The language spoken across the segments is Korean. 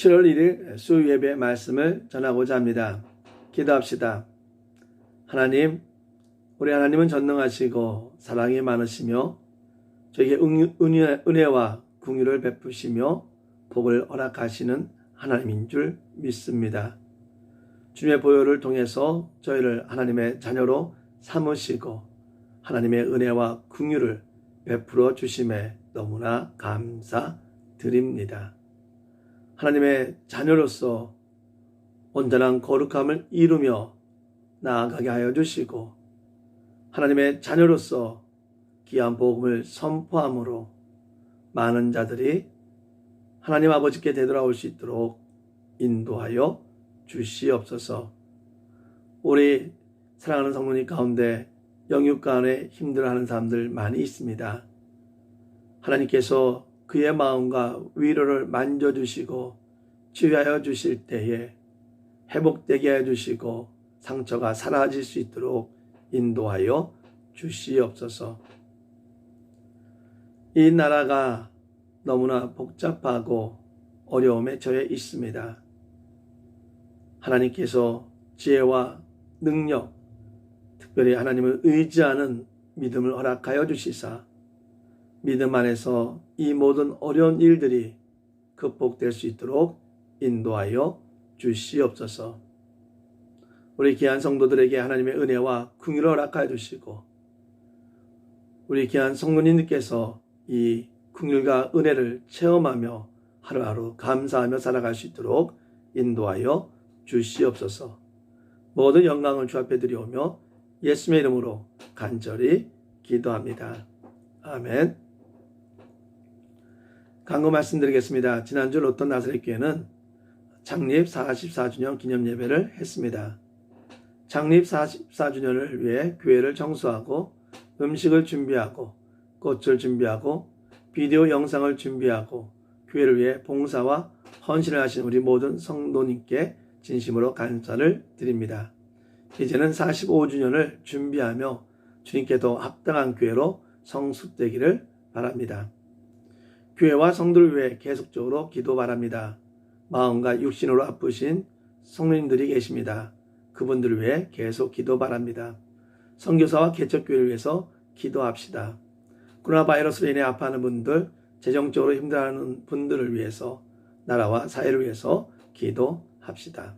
7월 1일 수요예배 말씀을 전하고자 합니다. 기도합시다. 하나님, 우리 하나님은 전능하시고 사랑이 많으시며 저에게 은혜와 긍휼을 베푸시며 복을 허락하시는 하나님인 줄 믿습니다. 주님의 보혈을 통해서 저희를 하나님의 자녀로 삼으시고 하나님의 은혜와 긍휼을 베풀어 주심에 너무나 감사드립니다. 하나님의 자녀로서 온전한 거룩함을 이루며 나아가게 하여 주시고 하나님의 자녀로서 귀한 복음을 선포함으로 많은 자들이 하나님 아버지께 되돌아올 수 있도록 인도하여 주시옵소서. 우리 사랑하는 성도님 가운데 영육 가운데 힘들어하는 사람들 많이 있습니다. 하나님께서 그의 마음과 위로를 만져주시고 치유하여 주실 때에 회복되게 해 주시고 상처가 사라질 수 있도록 인도하여 주시옵소서. 이 나라가 너무나 복잡하고 어려움에 처해 있습니다. 하나님께서 지혜와 능력, 특별히 하나님을 의지하는 믿음을 허락하여 주시사 믿음 안에서 이 모든 어려운 일들이 극복될 수 있도록 인도하여 주시옵소서. 우리 귀한 성도들에게 하나님의 은혜와 긍휼을 허락하여 주시고 우리 귀한 성도님들께서 이 긍휼과 은혜를 체험하며 하루하루 감사하며 살아갈 수 있도록 인도하여 주시옵소서. 모든 영광을 주 앞에 드리오며 예수님의 이름으로 간절히 기도합니다. 아멘. 간구 말씀드리겠습니다. 지난주 로또 나사렛 교회는 창립 44주년 기념 예배를 했습니다. 창립 44주년을 위해 교회를 청소하고 음식을 준비하고 꽃을 준비하고 비디오 영상을 준비하고 교회를 위해 봉사와 헌신을 하신 우리 모든 성도님께 진심으로 감사를 드립니다. 이제는 45주년을 준비하며 주님께 더 합당한 교회로 성숙되기를 바랍니다. 교회와 성도를 위해 계속적으로 기도 바랍니다. 마음과 육신으로 아프신 성도님들이 계십니다. 그분들을 위해 계속 기도 바랍니다. 선교사와 개척교회를 위해서 기도합시다. 코로나 바이러스로 인해 아파하는 분들, 재정적으로 힘들어하는 분들을 위해서 나라와 사회를 위해서 기도합시다.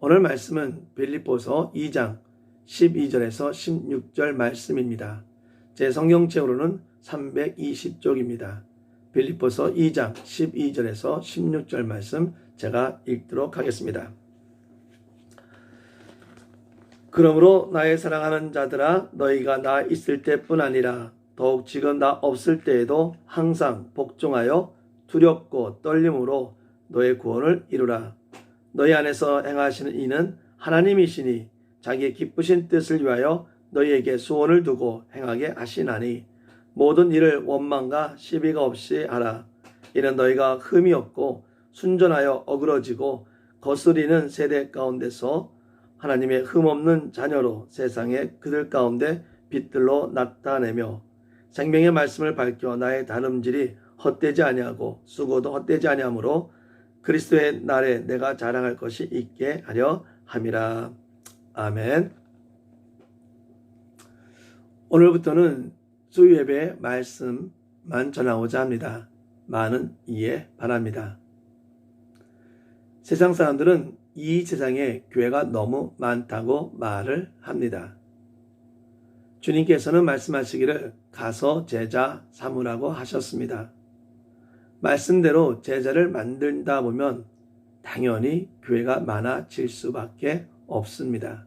오늘 말씀은 빌립보서 2장 12절에서 16절 말씀입니다. 제 성경책으로는 320쪽입니다. 빌립보서 2장 12절에서 16절 말씀 제가 읽도록 하겠습니다. 그러므로 나의 사랑하는 자들아, 너희가 나 있을 때뿐 아니라 더욱 지금 나 없을 때에도 항상 복종하여 두렵고 떨림으로 너의 구원을 이루라. 너희 안에서 행하시는 이는 하나님이시니 자기의 기쁘신 뜻을 위하여 너희에게 소원을 두고 행하게 하시나니 모든 일을 원망과 시비가 없이 하라. 이는 너희가 흠이 없고 순전하여 어그러지고 거스리는 세대 가운데서 하나님의 흠없는 자녀로 세상에 그들 가운데 빛들로 나타내며 생명의 말씀을 밝혀 나의 다름질이 헛되지 아니하고 수고도 헛되지 아니하므로 그리스도의 날에 내가 자랑할 것이 있게 하려 함이라. 아멘. 오늘부터는 수요예배 말씀만 전하고자 합니다. 많은 이해 바랍니다. 세상 사람들은 이 세상에 교회가 너무 많다고 말을 합니다. 주님께서는 말씀하시기를 가서 제자 삼으라고 하셨습니다. 말씀대로 제자를 만들다 보면 당연히 교회가 많아질 수밖에 없습니다.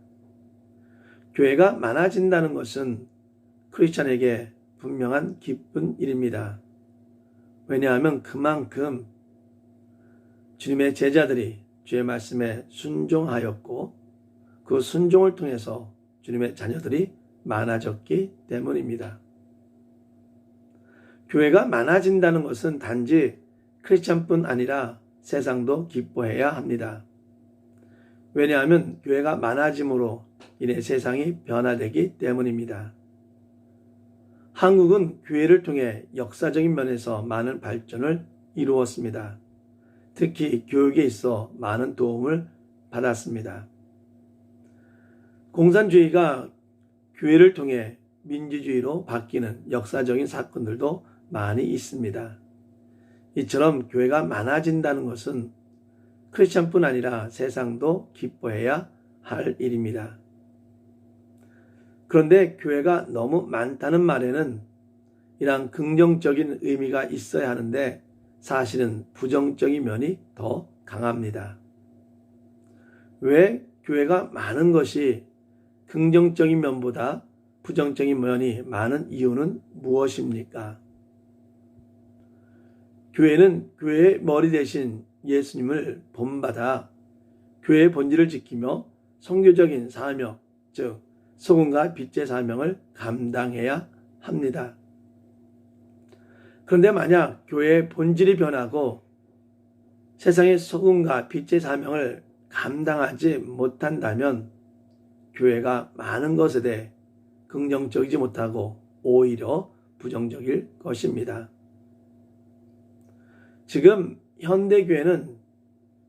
교회가 많아진다는 것은 크리스찬에게 분명한 기쁜 일입니다. 왜냐하면 그만큼 주님의 제자들이 주의 말씀에 순종하였고 그 순종을 통해서 주님의 자녀들이 많아졌기 때문입니다. 교회가 많아진다는 것은 단지 크리스찬뿐 아니라 세상도 기뻐해야 합니다. 왜냐하면 교회가 많아짐으로 인해 세상이 변화되기 때문입니다. 한국은 교회를 통해 역사적인 면에서 많은 발전을 이루었습니다. 특히 교육에 있어 많은 도움을 받았습니다. 공산주의가 교회를 통해 민주주의로 바뀌는 역사적인 사건들도 많이 있습니다. 이처럼 교회가 많아진다는 것은 크리스천뿐 아니라 세상도 기뻐해야 할 일입니다. 그런데 교회가 너무 많다는 말에는 이러한 긍정적인 의미가 있어야 하는데 사실은 부정적인 면이 더 강합니다. 왜 교회가 많은 것이 긍정적인 면보다 부정적인 면이 많은 이유는 무엇입니까? 교회는 교회의 머리 대신 예수님을 본받아 교회의 본질을 지키며 선교적인 사명, 즉 소금과 빛의 사명을 감당해야 합니다. 그런데 만약 교회의 본질이 변하고 세상의 소금과 빛의 사명을 감당하지 못한다면 교회가 많은 것에 대해 긍정적이지 못하고 오히려 부정적일 것입니다. 지금 현대교회는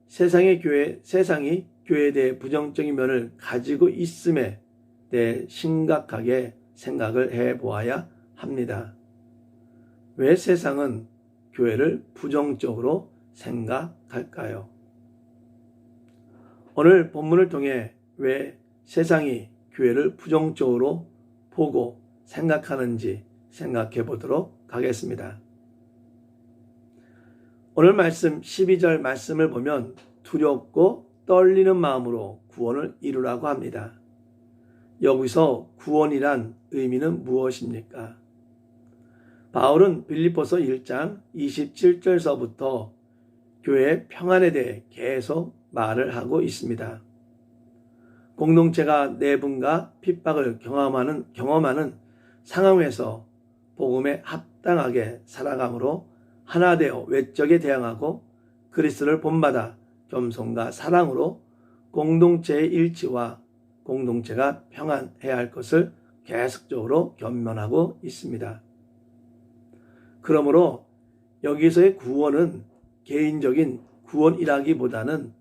세상이 교회에 대해 부정적인 면을 가지고 있음에 대해 심각하게 생각을 해보아야 합니다. 왜 세상은 교회를 부정적으로 생각할까요? 오늘 본문을 통해 왜 세상이 교회를 부정적으로 보고 생각하는지 생각해 보도록 하겠습니다. 오늘 말씀 12절 말씀을 보면 두렵고 떨리는 마음으로 구원을 이루라고 합니다. 여기서 구원이란 의미는 무엇입니까? 바울은 빌립보서 1장 27절서부터 교회의 평안에 대해 계속 말을 하고 있습니다. 공동체가 내분과 핍박을 경험하는 상황에서 복음에 합당하게 살아감으로 하나 되어 외적에 대항하고 그리스도를 본받아 겸손과 사랑으로 공동체의 일치와 공동체가 평안해야 할 것을 계속적으로 견면하고 있습니다. 그러므로 여기서의 구원은 개인적인 구원이라기보다는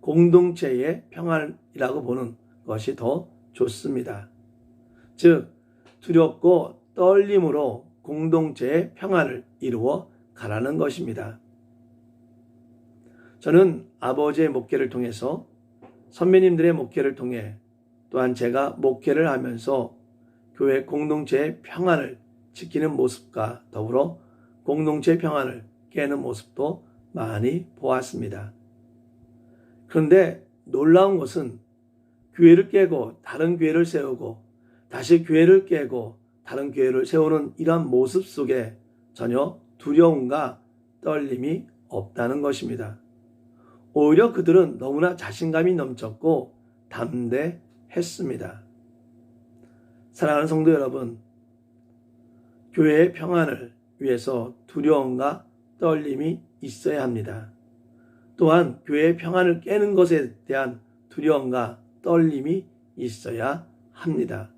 공동체의 평안이라고 보는 것이 더 좋습니다. 즉 두렵고 떨림으로 공동체의 평안을 이루어 가라는 것입니다. 저는 아버지의 목회를 통해서 선배님들의 목회를 통해 또한 제가 목회를 하면서 교회 공동체의 평안을 지키는 모습과 더불어 공동체의 평안을 깨는 모습도 많이 보았습니다. 그런데 놀라운 것은 교회를 깨고 다른 교회를 세우고 다시 교회를 깨고 다른 교회를 세우는 이러한 모습 속에 전혀 두려움과 떨림이 없다는 것입니다. 오히려 그들은 너무나 자신감이 넘쳤고 담대했습니다. 사랑하는 성도 여러분, 교회의 평안을 위해서 두려움과 떨림이 있어야 합니다. 또한 교회의 평안을 깨는 것에 대한 두려움과 떨림이 있어야 합니다.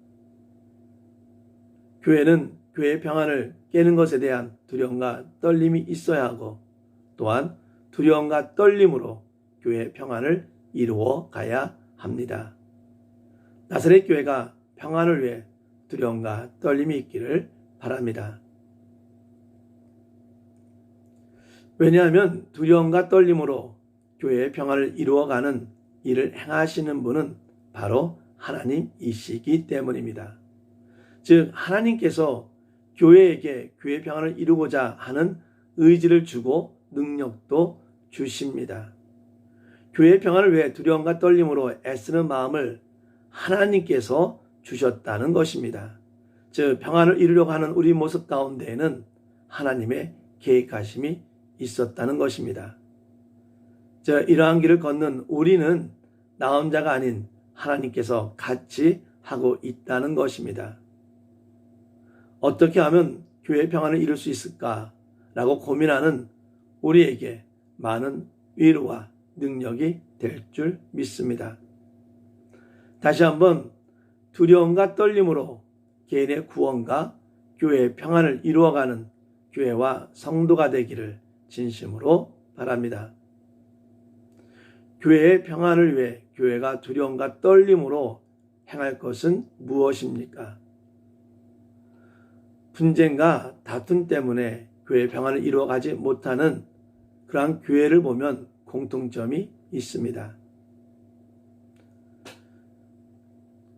교회는 교회의 평안을 깨는 것에 대한 두려움과 떨림이 있어야 하고 또한 두려움과 떨림으로 교회의 평안을 이루어 가야 합니다. 나사렛 교회가 평안을 위해 두려움과 떨림이 있기를 바랍니다. 왜냐하면 두려움과 떨림으로 교회의 평안을 이루어가는 일을 행하시는 분은 바로 하나님이시기 때문입니다. 즉 하나님께서 교회에게 교회의 평안을 이루고자 하는 의지를 주고 능력도 주십니다. 교회의 평안을 위해 두려움과 떨림으로 애쓰는 마음을 하나님께서 주셨다는 것입니다. 즉 평안을 이루려고 하는 우리 모습 가운데에는 하나님의 계획하심이 있었다는 것입니다. 이러한 길을 걷는 우리는 나 혼자가 아닌 하나님께서 같이 하고 있다는 것입니다. 어떻게 하면 교회의 평안을 이룰 수 있을까라고 고민하는 우리에게 많은 위로와 능력이 될 줄 믿습니다. 다시 한번 두려움과 떨림으로 개인의 구원과 교회의 평안을 이루어가는 교회와 성도가 되기를 진심으로 바랍니다. 교회의 평안을 위해 교회가 두려움과 떨림으로 행할 것은 무엇입니까? 분쟁과 다툼 때문에 교회의 평안을 이루어가지 못하는 그러한 교회를 보면 공통점이 있습니다.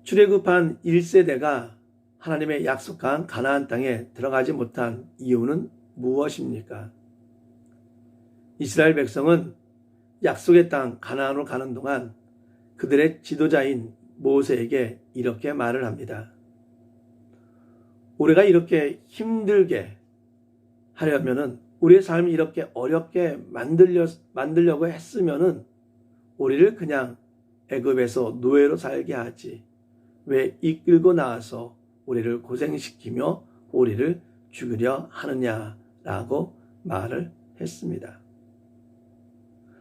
출애굽한 1세대가 하나님의 약속한 가나안 땅에 들어가지 못한 이유는 무엇입니까? 이스라엘 백성은 약속의 땅 가나안으로 가는 동안 그들의 지도자인 모세에게 이렇게 말을 합니다. 우리가 이렇게 힘들게 하려면은, 우리의 삶을 이렇게 어렵게 만들려고 했으면은 우리를 그냥 애굽에서 노예로 살게 하지, 왜 이끌고 나와서 우리를 고생시키며 우리를 죽이려 하느냐라고 말을 했습니다.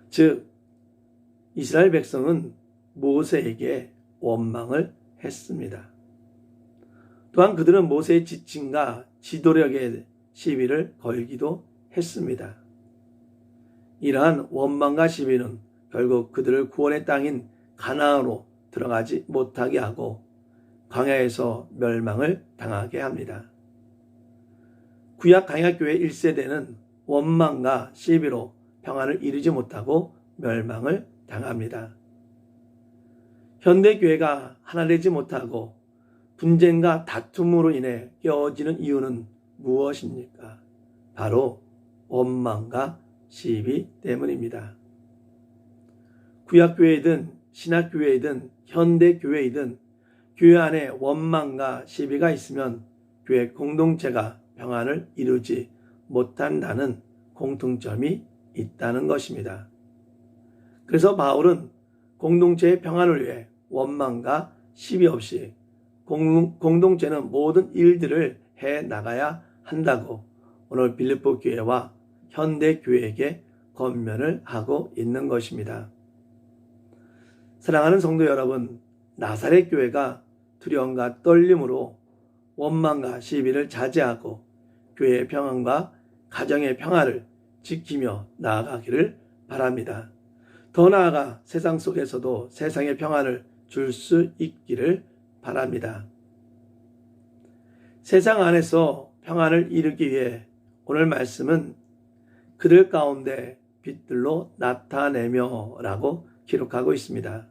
즉, 이스라엘 백성은 모세에게 원망을 했습니다. 또한 그들은 모세의 지침과 지도력에 시비를 걸기도 했습니다. 이러한 원망과 시비는 결국 그들을 구원의 땅인 가나안으로 들어가지 못하게 하고 광야에서 멸망을 당하게 합니다. 구약 강약교회 1세대는 원망과 시비로 평안을 이루지 못하고 멸망을 당합니다. 현대교회가 하나 되지 못하고 분쟁과 다툼으로 인해 깨어지는 이유는 무엇입니까? 바로 원망과 시비 때문입니다. 구약교회이든 신약교회이든 현대교회이든 교회 안에 원망과 시비가 있으면 교회 공동체가 평안을 이루지 못한다는 공통점이 있다는 것입니다. 그래서 바울은 공동체의 평안을 위해 원망과 시비 없이 공동체는 모든 일들을 해 나가야 한다고 오늘 빌립보 교회와 현대 교회에게 권면을 하고 있는 것입니다. 사랑하는 성도 여러분, 나사렛 교회가 두려움과 떨림으로 원망과 시비를 자제하고 교회의 평안과 가정의 평화를 지키며 나아가기를 바랍니다. 더 나아가 세상 속에서도 세상의 평안을 줄 수 있기를 바랍니다. 세상 안에서 평안을 이루기 위해 오늘 말씀은 그들 가운데 빛들로 나타내며 라고 기록하고 있습니다.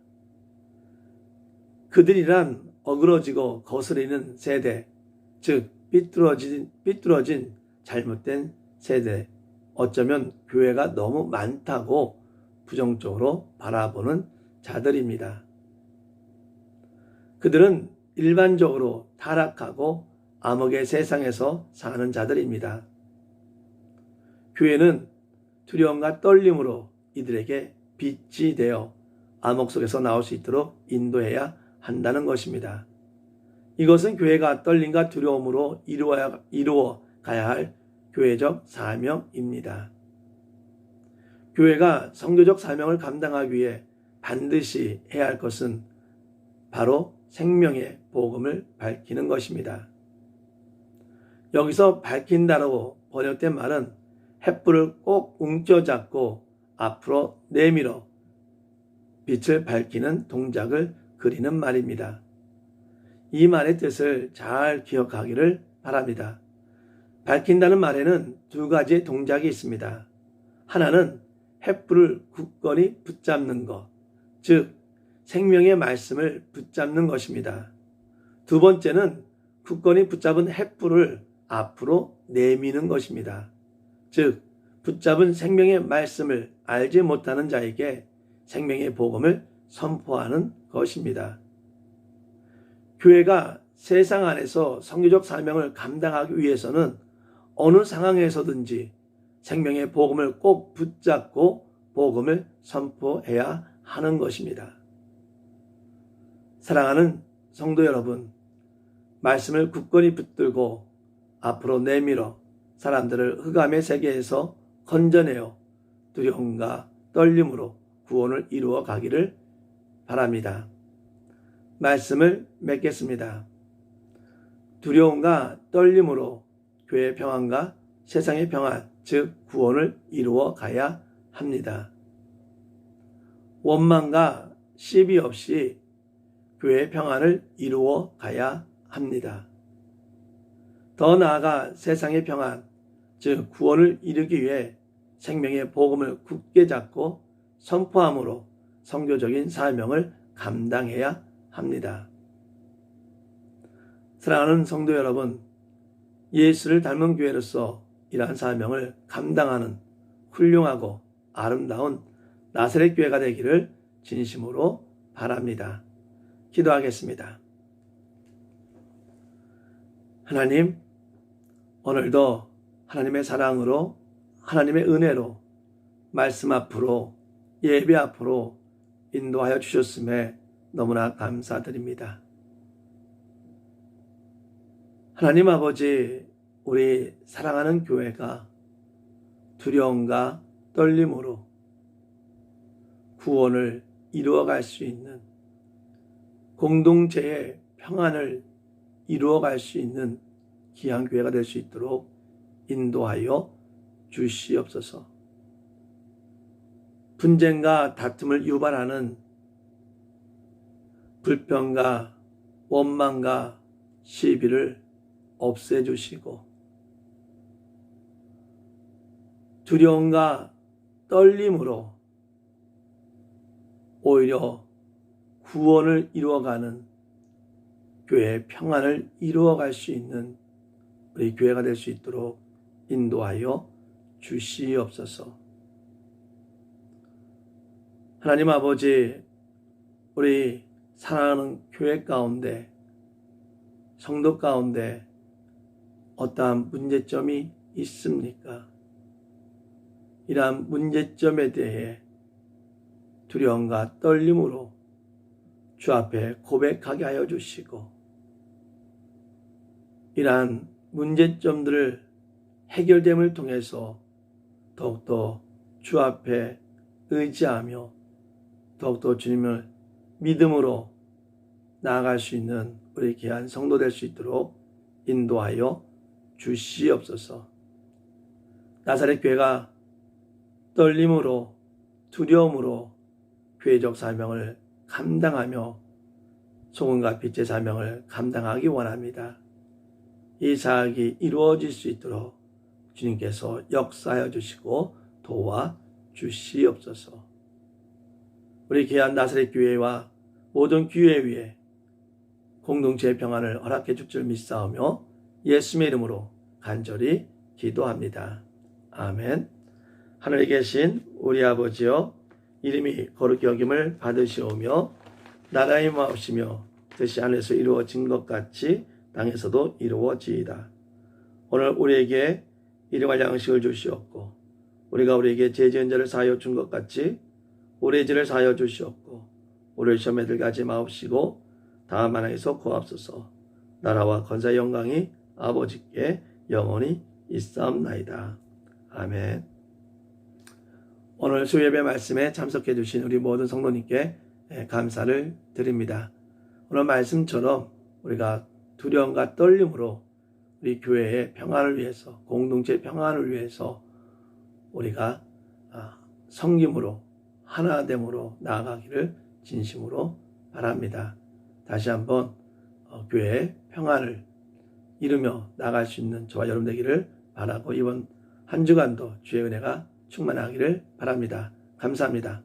그들이란 어그러지고 거스리는 세대, 즉 삐뚤어진 잘못된 세대, 어쩌면 교회가 너무 많다고 부정적으로 바라보는 자들입니다. 그들은 일반적으로 타락하고 암흑의 세상에서 사는 자들입니다. 교회는 두려움과 떨림으로 이들에게 빛이 되어 암흑 속에서 나올 수 있도록 인도해야 한다는 것입니다. 이것은 교회가 떨림과 두려움으로 이루어 가야 할 교회적 사명입니다. 교회가 선교적 사명을 감당하기 위해 반드시 해야 할 것은 바로 생명의 복음을 밝히는 것입니다. 여기서 밝힌다라고 번역된 말은 횃불을 꼭 움켜잡고 앞으로 내밀어 빛을 밝히는 동작을 그리는 말입니다. 이 말의 뜻을 잘 기억하기를 바랍니다. 밝힌다는 말에는 두 가지의 동작이 있습니다. 하나는 횃불을 굳건히 붙잡는 것, 즉 생명의 말씀을 붙잡는 것입니다. 두 번째는 굳건히 붙잡은 횃불을 앞으로 내미는 것입니다. 즉 붙잡은 생명의 말씀을 알지 못하는 자에게 생명의 복음을 선포하는 것입니다. 교회가 세상 안에서 선교적 사명을 감당하기 위해서는 어느 상황에서든지 생명의 복음을 꼭 붙잡고 복음을 선포해야 하는 것입니다. 사랑하는 성도 여러분, 말씀을 굳건히 붙들고 앞으로 내밀어 사람들을 흑암의 세계에서 건져내어 두려움과 떨림으로 구원을 이루어 가기를 바랍니다. 말씀을 맺겠습니다. 두려움과 떨림으로 교회의 평안과 세상의 평안, 즉 구원을 이루어 가야 합니다. 원망과 시비 없이 교회의 평안을 이루어 가야 합니다. 더 나아가 세상의 평안, 즉 구원을 이루기 위해 생명의 복음을 굳게 잡고 선포함으로 선교적인 사명을 감당해야 합니다. 사랑하는 성도 여러분, 예수를 닮은 교회로서 이러한 사명을 감당하는 훌륭하고 아름다운 나사렛 교회가 되기를 진심으로 바랍니다. 기도하겠습니다. 하나님, 오늘도 하나님의 사랑으로 하나님의 은혜로 말씀 앞으로 예배 앞으로 인도하여 주셨음에 너무나 감사드립니다. 하나님 아버지, 우리 사랑하는 교회가 두려움과 떨림으로 구원을 이루어갈 수 있는 공동체의 평안을 이루어갈 수 있는 귀한 교회가 될 수 있도록 인도하여 주시옵소서. 분쟁과 다툼을 유발하는 불평과 원망과 시비를 없애주시고 두려움과 떨림으로 오히려 구원을 이루어가는 교회의 평안을 이루어갈 수 있는 우리 교회가 될 수 있도록 인도하여 주시옵소서. 하나님 아버지, 우리 사랑하는 교회 가운데, 성도 가운데 어떠한 문제점이 있습니까? 이러한 문제점에 대해 두려움과 떨림으로 주 앞에 고백하게 하여 주시고, 이러한 문제점들을 해결됨을 통해서 더욱더 주 앞에 의지하며 더욱더 주님을 믿음으로 나아갈 수 있는 우리 귀한 성도 될 수 있도록 인도하여 주시옵소서. 나사렛 교회가 떨림으로 두려움으로 교회적 사명을 감당하며 소금과 빛의 사명을 감당하기 원합니다. 이 사역이 이루어질 수 있도록 주님께서 역사하여 주시고 도와 주시옵소서. 우리 귀한 나사렛 교회와 모든 교회 위에 공동체의 평안을 허락해 줄 줄 믿사오며 예수님의 이름으로 간절히 기도합니다. 아멘. 하늘에 계신 우리 아버지여, 이름이 거룩히 여김을 받으시오며 나라의 마옵시며 뜻이 하늘에서 이루어진 것 같이 땅에서도 이루어지이다. 오늘 우리에게 일용할 양식을 주시옵고 우리가 우리에게 죄 지은 자를 사하여 준 것 같이 우리의 죄를 사하여 주시옵고 우리를 시험에 들게 하지 마옵시고 다만 하나님께서 구하옵소서. 나라와 권세와 영광이 아버지께 영원히 있사옵나이다. 아멘. 오늘 수요예배 말씀에 참석해 주신 우리 모든 성도님께 감사를 드립니다. 오늘 말씀처럼 우리가 두려움과 떨림으로 우리 교회의 평안을 위해서, 공동체의 평안을 위해서 우리가 섬김으로 하나됨으로 나아가기를 진심으로 바랍니다. 다시 한번 교회의 평안을 이루며 나아갈 수 있는 저와 여러분 되기를 바라고 이번 한 주간도 주의 은혜가 충만하기를 바랍니다. 감사합니다.